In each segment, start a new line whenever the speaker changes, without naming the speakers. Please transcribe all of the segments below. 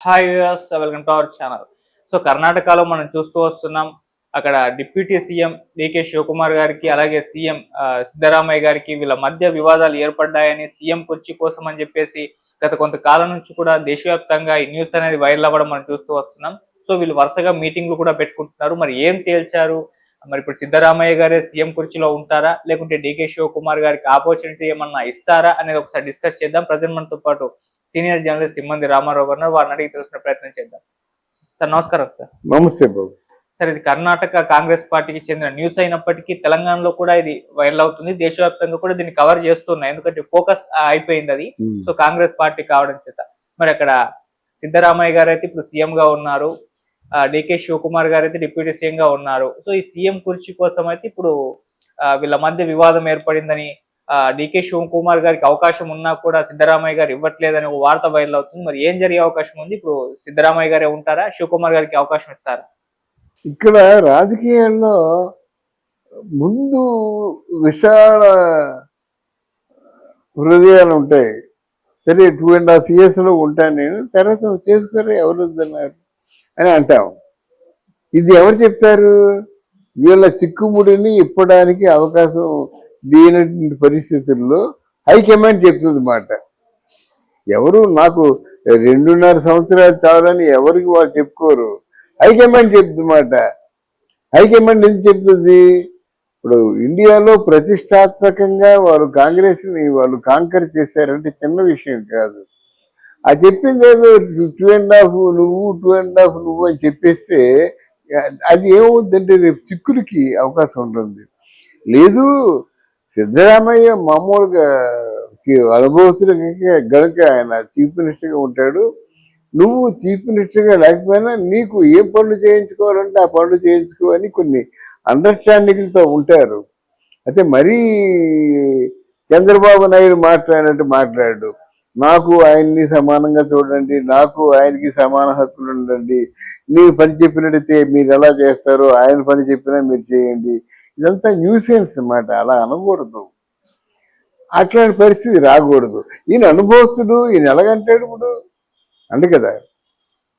Hi viewers, welcome to our channel. So కర్ణాటకలో మనం చూస్తూ వస్తున్నాం. అక్కడ డిప్యూటీ సీఎం డీకే శివకుమార్ గారికి అలాగే సీఎం సిద్ధరామయ్య గారికి వీళ్ళ మధ్య వివాదాలు ఏర్పడ్డాయని సీఎం కుర్చీ కోసం అని చెప్పేసి గత కొంతకాలం నుంచి కూడా దేశవ్యాప్తంగా ఈ న్యూస్ అనేది వైరల్ అవ్వడం మనం చూస్తూ వస్తున్నాం. సో వీళ్ళు వరుసగా మీటింగ్లు కూడా పెట్టుకుంటున్నారు. మరి ఏం తేల్చారు? మరి ఇప్పుడు సిద్ధరామయ్య గారే సీఎం కుర్చీలో ఉంటారా, లేకుంటే డీకే శివకుమార్ గారికి ఆపర్చునిటీ ఏమన్నా ఇస్తారా అనేది ఒకసారి డిస్కస్ చేద్దాం. ప్రజెంట్ మనతో పాటు సీనియర్ జర్నలిస్ట్ ఇమ్మంది రామారావు గారు వారిని అడిగి తెలుసుకునే ప్రయత్నం చేద్దాం. సార్ నమస్కారం. సార్
నమస్తే బాబు.
సార్, ఇది కర్ణాటక కాంగ్రెస్ పార్టీకి చెందిన న్యూస్ అయినప్పటికీ తెలంగాణలో కూడా ఇది వైరల్ అవుతుంది. దేశవ్యాప్తంగా కూడా దీన్ని కవర్ చేస్తున్నాయి, ఎందుకంటే ఫోకస్ అయిపోయింది అది. సో కాంగ్రెస్ పార్టీ కావడం చేత మరి అక్కడ సిద్ధరామయ్య గారు అయితే ఇప్పుడు సీఎం గా ఉన్నారు, డికే శివకుమార్ గారు అయితే డిప్యూటీ సీఎం గా ఉన్నారు. సో ఈ సీఎం కుర్చీ కోసం అయితే ఇప్పుడు వీళ్ళ మధ్య వివాదం ఏర్పడిందని, డికే శివకుమార్ గారికి అవకాశం ఉన్నా కూడా సిద్ధరామయ్య గారు ఇవ్వట్లేదని ఒక వార్త వైరల్ అవుతుంది. మరి ఏం జరిగే అవకాశం ఉంది? ఇప్పుడు సిద్ధరామయ్య గారే ఉంటారా, శివకుమార్ గారికి అవకాశం ఇస్తారా?
ఇక్కడ రాజకీయాల్లో ముందు విశాల హృదయాలు ఉంటాయి. సరే 2.5 years ఉంటాను నేను, తర్వాత చేసుకొని ఎవరు వద్దన్నారు అని అంటాం. ఇది ఎవరు చెప్తారు? వీళ్ళ చిక్కుముడిని ఇప్పడానికి అవకాశం లేనటువంటి పరిస్థితుల్లో హైకమాండ్ చెప్తుంది మాట. ఎవరు నాకు 2.5 సంవత్సరాలు చాలని ఎవరికి వాళ్ళు చెప్పుకోరు, హైకమాండ్ చెప్తుందన్నమాట. హైకమాండ్ ఎందుకు చెప్తుంది? ఇప్పుడు ఇండియాలో ప్రతిష్టాత్మకంగా వారు కాంగ్రెస్ని వాళ్ళు కాంకర్ చేశారంటే చిన్న విషయం కాదు. అది చెప్పింది ఏదో 2.5 నువ్వు 2.5 నువ్వు అని చెప్పేస్తే అది ఏమవుతుందంటే రేపు చిక్కులకి అవకాశం ఉంటుంది. లేదు, సిద్ధరామయ్య మామూలుగా అనుభవస్తులు గనుక ఆయన చీఫ్ మినిస్టర్గా ఉంటాడు. నువ్వు చీఫ్ మినిస్టర్గా లేకపోయినా నీకు ఏ పనులు చేయించుకోవాలంటే ఆ పనులు చేయించుకోవని కొన్ని అండర్స్టాండింగ్లతో ఉంటారు. అయితే మరీ చంద్రబాబు నాయుడు మాట్లాడినట్టు మాట్లాడు, నాకు ఆయన్ని సమానంగా చూడండి, నాకు ఆయనకి సమాన హక్కులు ఉండండి, మీరు పని చెప్పినట్టయితే మీరు ఎలా చేస్తారో ఆయన పని చెప్పినా మీరు చేయండి. ఇదంతా న్యూసెన్స్ అన్నమాట. అలా అనకూడదు, అట్లాంటి పరిస్థితి రాకూడదు. ఈయన అనుభవస్తుడు, ఈయన ఎలాగంటాడు ఇప్పుడు అంతే కదా.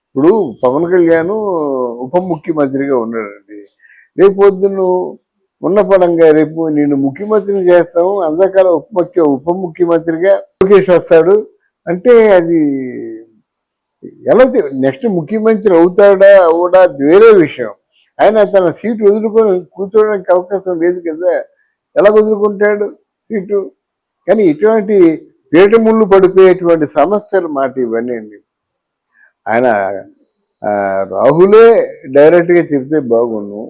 ఇప్పుడు పవన్ కళ్యాణ్ ఉప ముఖ్యమంత్రిగా ఉన్నాడండి. రేపు పొద్దున్న ఉన్న పడంగా రేపు నేను ముఖ్యమంత్రిని చేస్తాము, అంతకాలం ఉప ముఖ్యమంత్రిగా లోకేష్ వస్తాడు అంటే అది ఎలా నెక్స్ట్ ముఖ్యమంత్రి అవుతాడా అవడా వేరే విషయం. ఆయన తన సీటు వదులుకొని కూర్చోవడానికి అవకాశం లేదు కదా, ఎలా వదులుకుంటాడు సీటు? కానీ ఇటువంటి పీఠముళ్ళు పడిపోయేటువంటి సమస్యలు మాట ఇవన్నీ. ఆయన రాహులే డైరెక్ట్గా చెప్తే బాగుండు.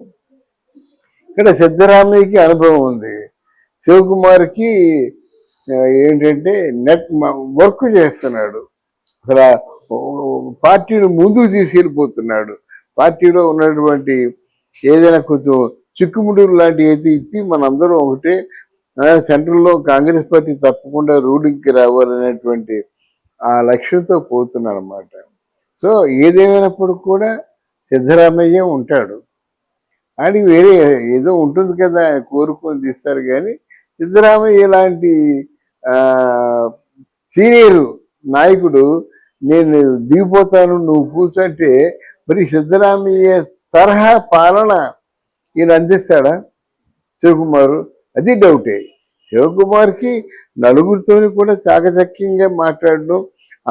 ఇక్కడ సిద్ధరామయ్యకి అనుభవం ఉంది, శివకుమార్కి ఏంటంటే నెట్ వర్క్ చేస్తున్నాడు, అసలు పార్టీని ముందుకు తీసుకెళ్ళిపోతున్నాడు. పార్టీలో ఉన్నటువంటి ఏదైనా కొంచెం చిక్కుముడులు లాంటివి అయితే ఇప్పి మనందరం ఒకటే సెంట్రల్లో కాంగ్రెస్ పార్టీ తప్పకుండా రూలింగ్కి రావాలనేటువంటి ఆ లక్ష్యంతో పోతున్నాడు అన్నమాట. సో ఏదేమైనప్పుడు కూడా సిద్ధరామయ్య ఉంటాడు. ఆయనకి వేరే ఏదో ఉంటుంది కదా, కోరుకొని తీస్తారు. కానీ సిద్ధరామయ్య లాంటి సీనియర్ నాయకుడు నేను దిగిపోతాను నువ్వు కూర్చుంటే మరి సిద్ధరామయ్య తరహా పాలన ఈయన అందిస్తాడా శివకుమారు? అది డౌటే. శివకుమార్కి నలుగురితో కూడా చాకచక్యంగా మాట్లాడడం,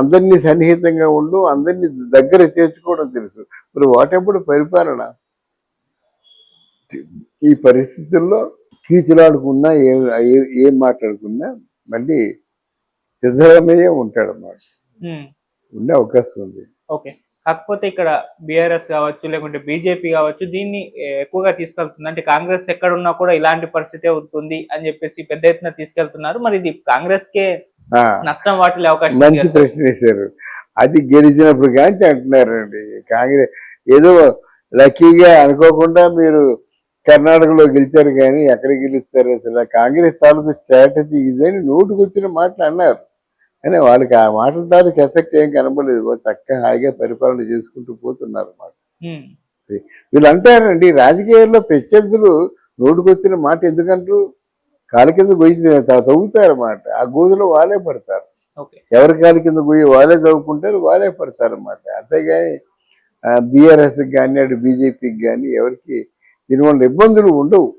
అందరినీ సన్నిహితంగా ఉండు, అందరినీ దగ్గర చేర్చుకోవడం తెలుసు. మరి వాటప్పుడు పరిపాలన ఈ పరిస్థితుల్లో కీచులాడుకున్నా ఏం మాట్లాడుకున్నా మళ్ళీ సిద్ధరామయ్య ఉంటాడన్నమాట, ఉండే అవకాశం ఉంది.
ఓకే, కాకపోతే ఇక్కడ బీఆర్ఎస్ కావచ్చు లేకుంటే బీజేపీ కావచ్చు దీన్ని ఎక్కువగా తీసుకెళ్తుంది. అంటే కాంగ్రెస్ ఎక్కడున్నా కూడా ఇలాంటి పరిస్థితే ఉంటుంది అని చెప్పేసి పెద్ద ఎత్తున తీసుకెళ్తున్నారు. మరి ఇది కాంగ్రెస్ కే నష్టం వాటిల్లే అవకాశం.
మంచి ప్రశ్న వేశారు. అది గెలిచినప్పుడు కానీ అంటున్నారండి, కాంగ్రెస్ ఏదో లక్కీగా అనుకోకుండా మీరు కర్ణాటకలో గెలిచారు కానీ ఎక్కడికి గెలుస్తారు? అసలు కాంగ్రెస్ తాలూకు స్ట్రాటజీ ఇదని నోటుకు వచ్చిన మాటలు అన్నారు. కానీ వాళ్ళకి ఆ మాటల తాలూకు ఎఫెక్ట్ ఏం కనబడలేదు, చక్కగా హాయిగా పరిపాలన చేసుకుంటూ పోతున్నారు అన్నమాట. వీళ్ళు అంటారండి, రాజకీయాల్లో ప్రత్యర్థులు నోటుకొచ్చిన మాట ఎందుకంటారు? కాలు కింద గొయ్యి తవ్వుతారన్నమాట. ఆ గోతులో వాళ్ళే పడతారు.
ఓకే.
ఎవరి కాలు కింద గొయ్యి వాళ్ళే తవ్వుకుంటారు, వాళ్ళే పడతారన్నమాట. అంతేగాని బీఆర్ఎస్కి కానీ అటు బీజేపీకి కానీ ఎవరికి దీనివల్ల ఇబ్బందులు ఉండవు.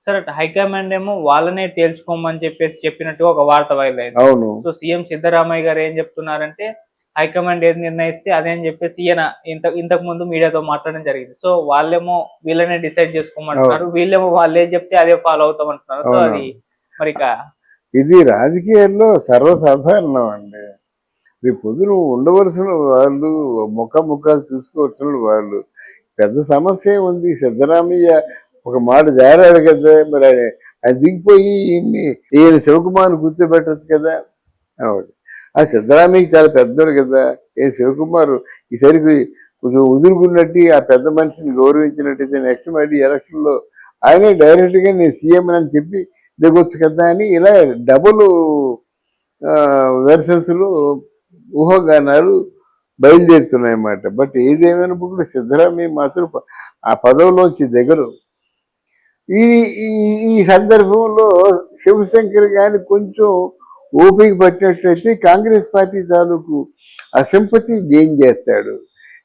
సరే, హైకమాండ్ ఏమో వాళ్ళనే తేల్చుకోమని చెప్పినట్టుగా ఒక వార్త వైరల్.
అవును.
సో సీఎం సిద్ధరామయ్య గారు ఏం చెప్తున్నారంటే హైకమాండ్ ఏది నిర్ణయిస్తే అదే అని చెప్పేసి ఈయన ఇంతకు ముందు మీడియాతో మాట్లాడడం జరిగింది. సో వాళ్ళేమో వీళ్ళనే డిసైడ్ చేసుకోమంటున్నారు, వీళ్ళేమో వాళ్ళు ఏం చెప్తే అదే ఫాలో అవుతామంటున్నారు. సో అది మరి
ఇది రాజకీయాల్లో సర్వసాధారణం అండి. రేపు పొద్దున ఉండవలసిన వాళ్ళు ముఖాలు చూసుకోవాల్సిన వాళ్ళు. పెద్ద సమస్య ఉంది. సిద్ధరామయ్య ఒక మాట జారాడు కదా, మరి ఆయన దిగిపోయి ఈయన శివకుమార్ని కూర్చోబెట్టచ్చు కదా. ఆ సిద్ధరామయ్యకి చాలా పెద్దోడు కదా. శివకుమార్ ఈసరికి కొంచెం ఉదురుకున్నట్టు ఆ పెద్ద మనిషిని గౌరవించినట్టయితే నెక్స్ట్ మళ్ళీ ఎలక్షన్లో ఆయనే డైరెక్ట్గా నేను సీఎం అని చెప్పి దిగొచ్చు కదా అని ఇలా డబుల్ వెర్షన్స్లో ఊహాగానాలు బయలుదేరుతున్నాయన్నమాట. బట్ ఏదేమైనప్పుడు సిద్ధరామయ్య మాత్రం ఆ పదవిలోంచి దిగరు. ఈ ఈ సందర్భంలో శివశంకర్ గాని కొంచెం ఓపిక పట్టినట్లయితే కాంగ్రెస్ పార్టీ తాలూకు ఆ సింపతి గెయిన్ చేస్తాడు.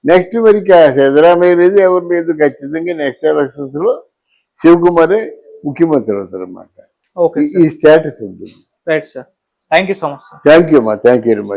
నెక్స్ట్ వరకు ఆ సిద్ధరామయ్య లేదు, ఎవరు లేదు, ఖచ్చితంగా నెక్స్ట్ ఎలక్షన్స్ లో శివకుమారే ముఖ్యమంత్రి అవుతారు అన్నమాట. ఈ స్టేటస్ ఉంటుంది.
Right sir, thank you so much.
Thank you అమ్మా, థ్యాంక్ యూ వెరీ మచ్.